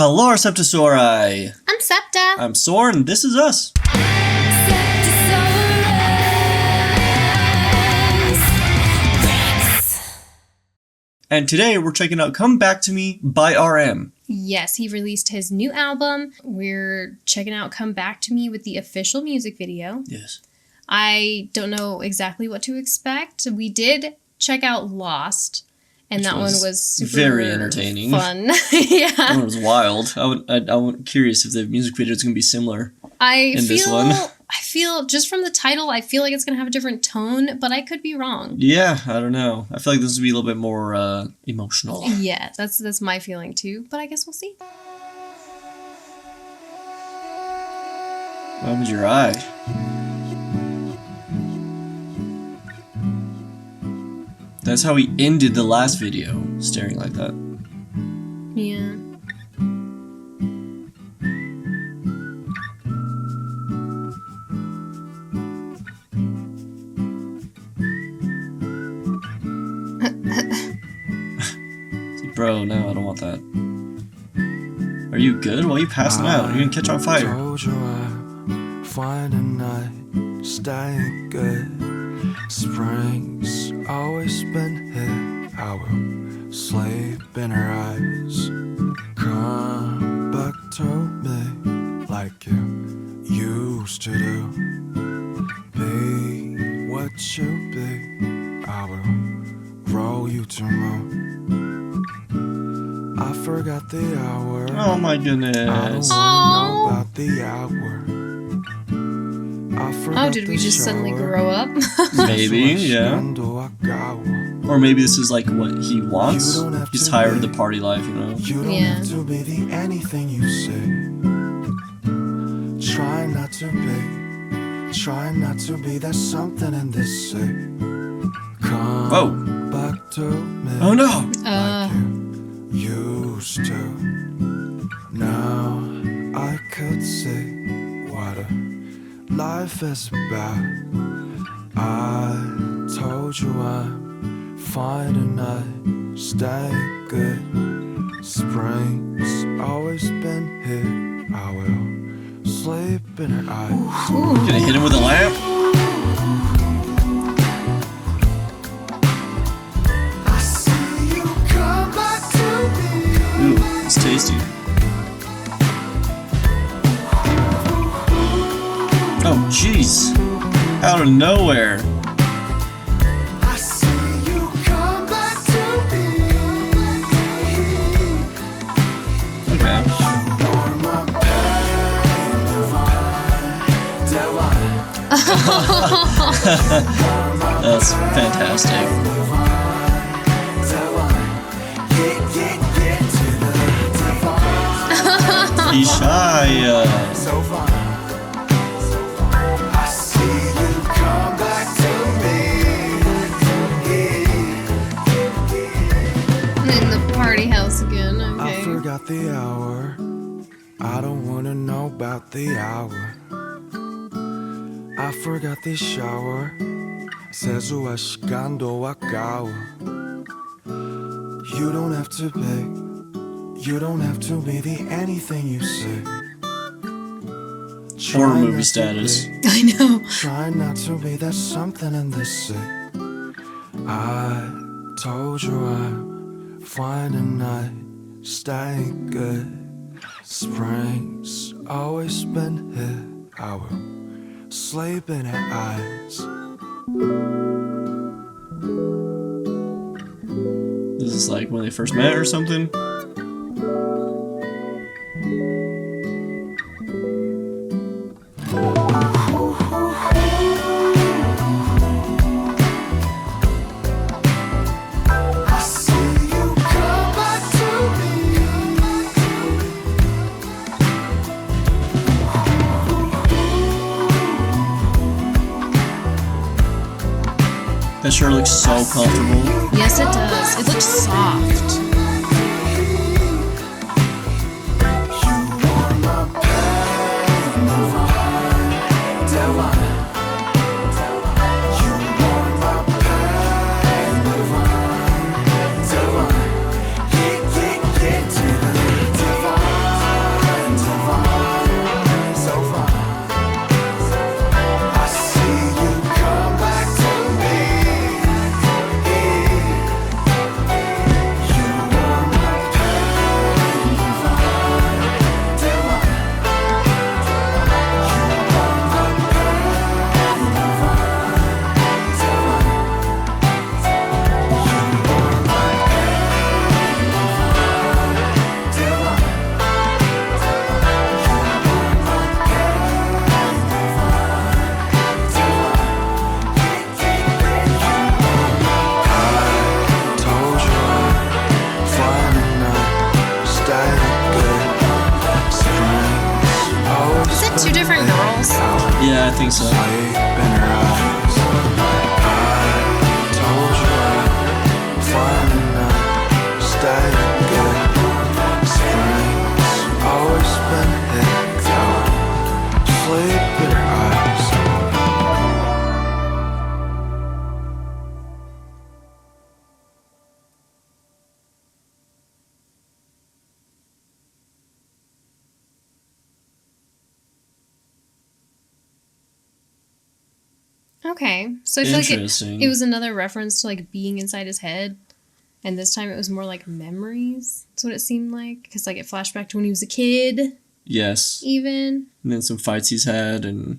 Hello, SeptaSOAREous. I'm Septa. I'm SOARE, and this is us. And today we're checking out Come Back to Me by RM. Yes, he released his new album. We're checking out Come Back to Me with the official music video. Yes. I don't know exactly what to expect. We did check out Lost, and that one was super very entertaining. Fun. Yeah. That one was wild. I'm curious if the music video is going to be similar this one. I feel, just from the title, I feel like it's going to have a different tone, but I could be wrong. Yeah, I don't know. I feel like this would be a little bit more emotional. Yeah, that's my feeling too, but I guess we'll see. What happened to your eye? That's how he ended the last video, staring like that. Yeah. Bro, no, I don't want that. Are you good? Why are you passing out? You're gonna catch on fire. Told you I find a night, staying good. Spring's always been here. I will sleep in her eyes. Come back to me like you used to do. Be what you be. I will roll you to moon. I forgot the hour. Oh my I don't goodness. wanna know about the hour. Oh, did we just suddenly grow up? Maybe, yeah. Or maybe this is like what he wants. He's tired of the party life, you know? You don't Yeah. have to be the anything you say. Try not to be. Try not to be. There's something in this say. Come Whoa. back to me. Oh no! Like you used to. Now I could see what a life is about. I told you I'm fine tonight, stay good. Spring's always been here. I will sleep in her eyes. Gonna hit him with a lamp? I see you come back to me. Ooh, it's tasty. Oh, jeez. Out of nowhere. I see you come back to me. Okay. You're my pain divine. That's fantastic. He's shy. So fine. I see you come back to me. In the party house again, I okay. forgot the hour. I don't wanna know about the hour. I forgot the shower. 세수할 시간도 아까워. You don't have to be. You don't have to be the anything you say. Horror Try movie not to status. be. I know. Try not to be, there's something in this say. I told you I'm fine tonight, staying good. Spring's always been here. I will sleep in her eyes. This is like when they first met or something. I see you come back to me. That sure looks so comfortable. Yes, it does. It looks soft. walls. Yeah, I think so. Sleep in her eyes. I told you I'd find a night, stay good. Spring's always been hit down. Sleep in her eyes. Okay, so I feel like Interesting. it was another reference to like being inside his head, and this time it was more like memories. That's what it seemed like, because like it flashed back to when he was a kid, Yes. even. And then some fights he's had and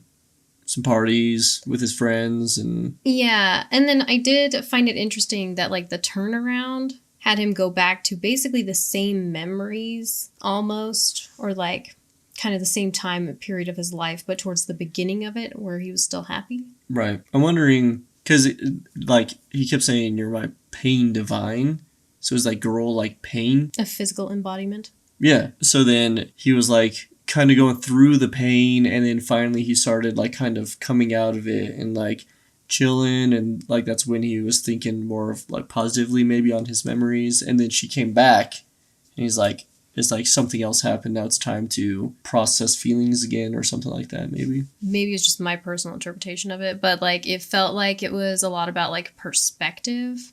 some parties with his friends and Yeah, and then I did find it interesting that like the turnaround had him go back to basically the same memories almost, or like kind of the same time period of his life, but towards the beginning of it where he was still happy. right. I'm wondering because like he kept saying you're my pain divine, so it's like girl like pain. A physical embodiment. Yeah. So then he was like kind of going through the pain, and then finally he started like kind of coming out of it and like chilling, and like that's when he was thinking more of like positively maybe on his memories, and then she came back and he's like it's like something else happened, now it's time to process feelings again or something like that maybe. Maybe it's just my personal interpretation of it, but like it felt like it was a lot about like perspective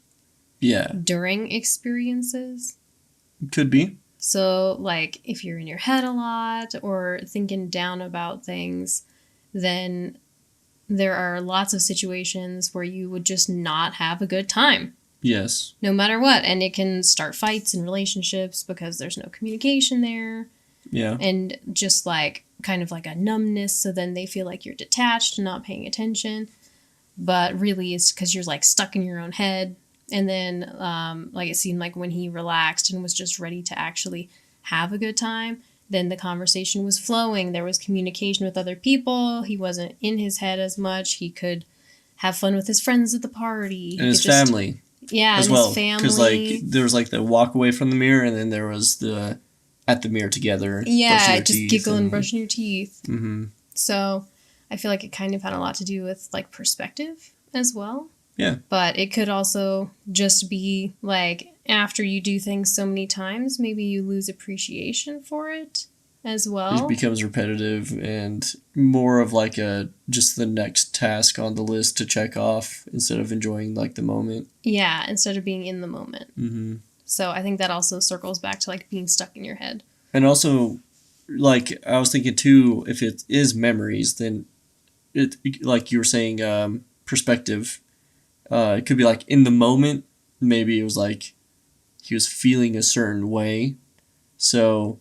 Yeah, during experiences. could be. So like if you're in your head a lot or thinking down about things, then there are lots of situations where you would just not have a good time. Yes. No matter what. And it can start fights in relationships because there's no communication there. Yeah. And just like kind of like a numbness. So then they feel like you're detached and not paying attention. But really it's because you're like stuck in your own head. And then like it seemed like when he relaxed and was just ready to actually have a good time, then the conversation was flowing. There was communication with other people. He wasn't in his head as much. He could have fun with his friends at the party. And his family. Yeah, as and well, his family. because like there was like the walk away from the mirror, and then there was the at the mirror together. Yeah, just giggling, brushing your teeth. Mm-hmm. So I feel like it kind of had a lot to do with like perspective as well. Yeah. But it could also just be like after you do things so many times, maybe you lose appreciation for it as well. It becomes repetitive and more of like a just the next task on the list to check off instead of enjoying like the moment. Yeah, instead of being in the moment. Mm-hmm. So I think that also circles back to like being stuck in your head. And also, like I was thinking too, if it is memories, then it like you were saying, perspective. It could be like in the moment. Maybe it was like he was feeling a certain way, so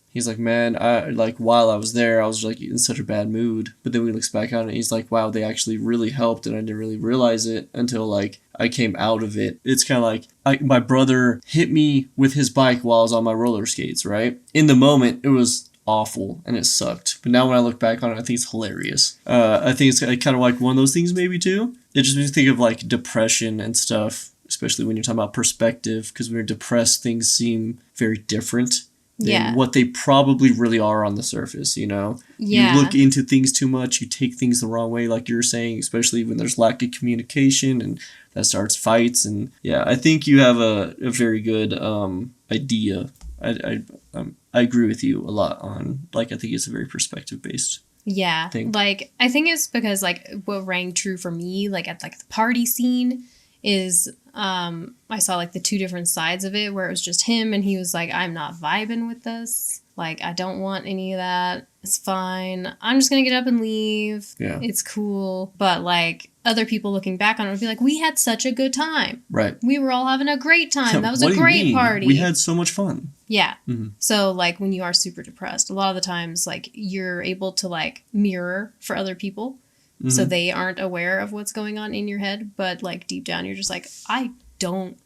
he's like, man, I like while I was there, I was like in such a bad mood. But then when he looks back on it, he's like, wow, they actually really helped, and I didn't really realize it until like I came out of it. It's kind of like my brother hit me with his bike while I was on my roller skates, right? In the moment, it was awful and it sucked. But now when I look back on it, I think it's hilarious. I think it's kind of like one of those things maybe too. It just makes me think of like depression and stuff, especially when you're talking about perspective, because when you're depressed, things seem very different than what they probably really are on the surface, you know? Yeah. You look into things too much, you take things the wrong way, like you're saying, especially when there's lack of communication and that starts fights. And yeah, I think you have a very good idea. I agree with you a lot on, like, I think it's a very perspective based. Yeah, like I think it's because like what rang true for me, like at like the party scene, is I saw like the two different sides of it where it was just him and he was like, I'm not vibing with this. Like, I don't want any of that. It's fine. I'm just going to get up and leave. Yeah. It's cool. But like other people looking back on it would be like, we had such a good time. Right. We were all having a great time. That was a great party. We had so much fun. Yeah. Mm-hmm. So like when you are super depressed, a lot of the times like you're able to like mirror for other people. Mm-hmm. So they aren't aware of what's going on in your head, but like deep down you're just like, I don't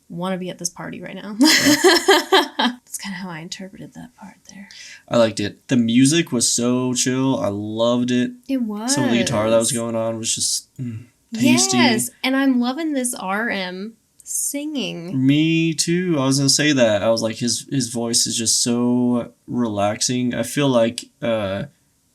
want to be at this party right now. That's kind of how I interpreted that part there. I liked it. The music was so chill. I loved it. It was. Some of the guitar that was going on was just tasty. Yes, and I'm loving this RM singing. Me too. I was gonna say that. I was like, his voice is just so relaxing. I feel like the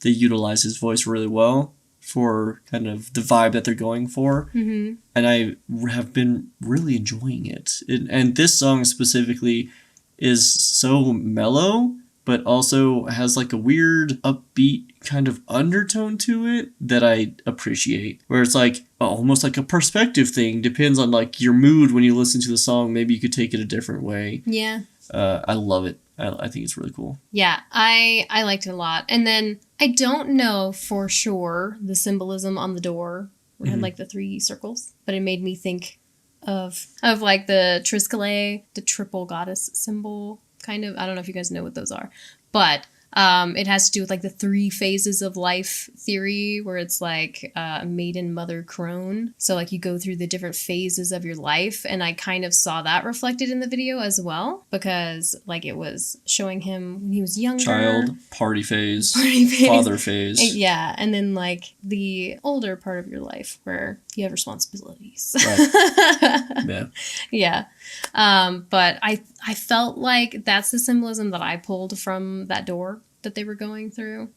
they utilize his voice really well for kind of the vibe that they're going for. Mm-hmm. And I have been really enjoying it. And this song specifically is so mellow, but also has like a weird upbeat kind of undertone to it that I appreciate. Where it's like almost like a perspective thing. Depends on like your mood when you listen to the song. Maybe you could take it a different way. Yeah. I love it. I think it's really cool. Yeah, I liked it a lot. And then I don't know for sure the symbolism on the door where it had like the 3 circles, but it made me think of like the Triskele, the triple goddess symbol kind of. I don't know if you guys know what those are, but it has to do with like the 3 phases of life theory, where it's like maiden, mother, crone. So like you go through the different phases of your life, and I kind of saw that reflected in the video as well, because like it was showing him when he was younger. Child, party phase, phase. father phase. Yeah, and then like the older part of your life where you have responsibilities. Right. Yeah. Yeah. But I felt like that's the symbolism that I pulled from that door that they were going through.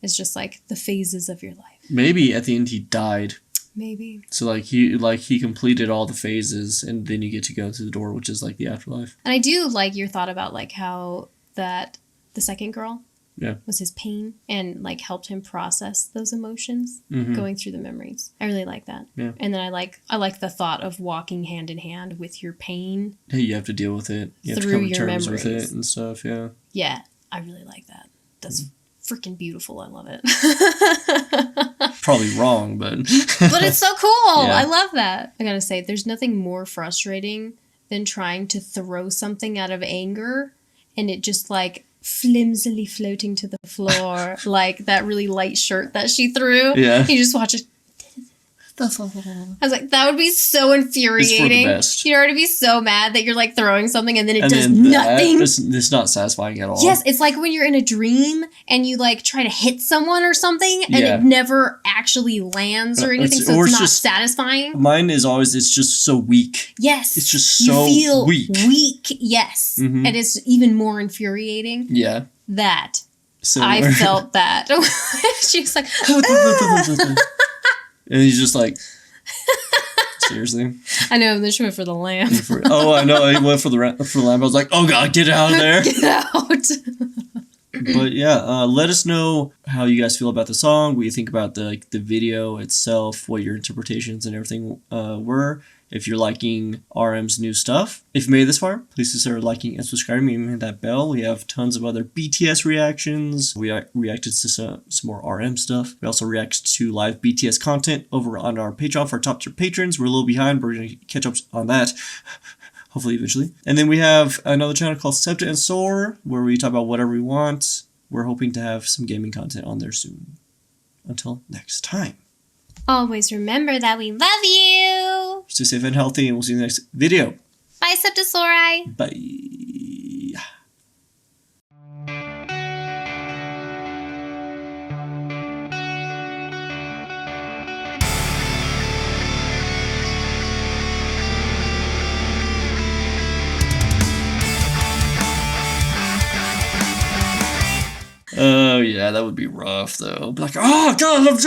It's just like the phases of your life. Maybe at the end he died. Maybe. So he completed all the phases, and then you get to go to the door, which is like the afterlife. And I do like your thought about like how that the second girl was his pain and like helped him process those emotions going through the memories. I really like that. Yeah. And then I like the thought of walking hand in hand with your pain. Hey, you have to deal with it. You have to Through come to your terms with memories. it and stuff, yeah. Yeah, I really like that. That's freaking beautiful. I love it. Probably wrong, but But it's so cool. Yeah. I love that. I gotta say, there's nothing more frustrating than trying to throw something out of anger and it just like flimsily floating to the floor, like that really light shirt that she threw. Yeah. You just watch it. I was like, that would be so infuriating. best. You'd already be so mad that you're like throwing something and then it and does then nothing. It's not satisfying at all. Yes, it's like when you're in a dream and you like try to hit someone or something and Yeah. it never actually lands or anything, so it's not satisfying. Mine is always, it's just so weak. Yes. It's just so you feel weak. Yes. Mhm. And it's even more infuriating Yeah. that So I felt that. She was like, and he's just like, seriously? I know, then she went for the lamp. Oh, I know. He went for the lamp. I was like, oh God, get out of there. Get out. But yeah, let us know how you guys feel about the song, what you think about the video itself, what your interpretations and everything were. If you're liking RM's new stuff. If you made it this far, please consider liking and subscribing and hit that bell. We have tons of other BTS reactions. We reacted to some more RM stuff. We also react to live BTS content over on our Patreon for our top tier patrons. We're a little behind, but we're going to catch up on that. Hopefully eventually. And then we have another channel called SeptaSOARE, where we talk about whatever we want. We're hoping to have some gaming content on there soon. Until next time. Always remember that we love you. Stay safe and healthy, and we'll see you in the next video. Bye, SeptaSOAREous. Bye. Oh yeah, that would be rough though. Be like, oh God, I'm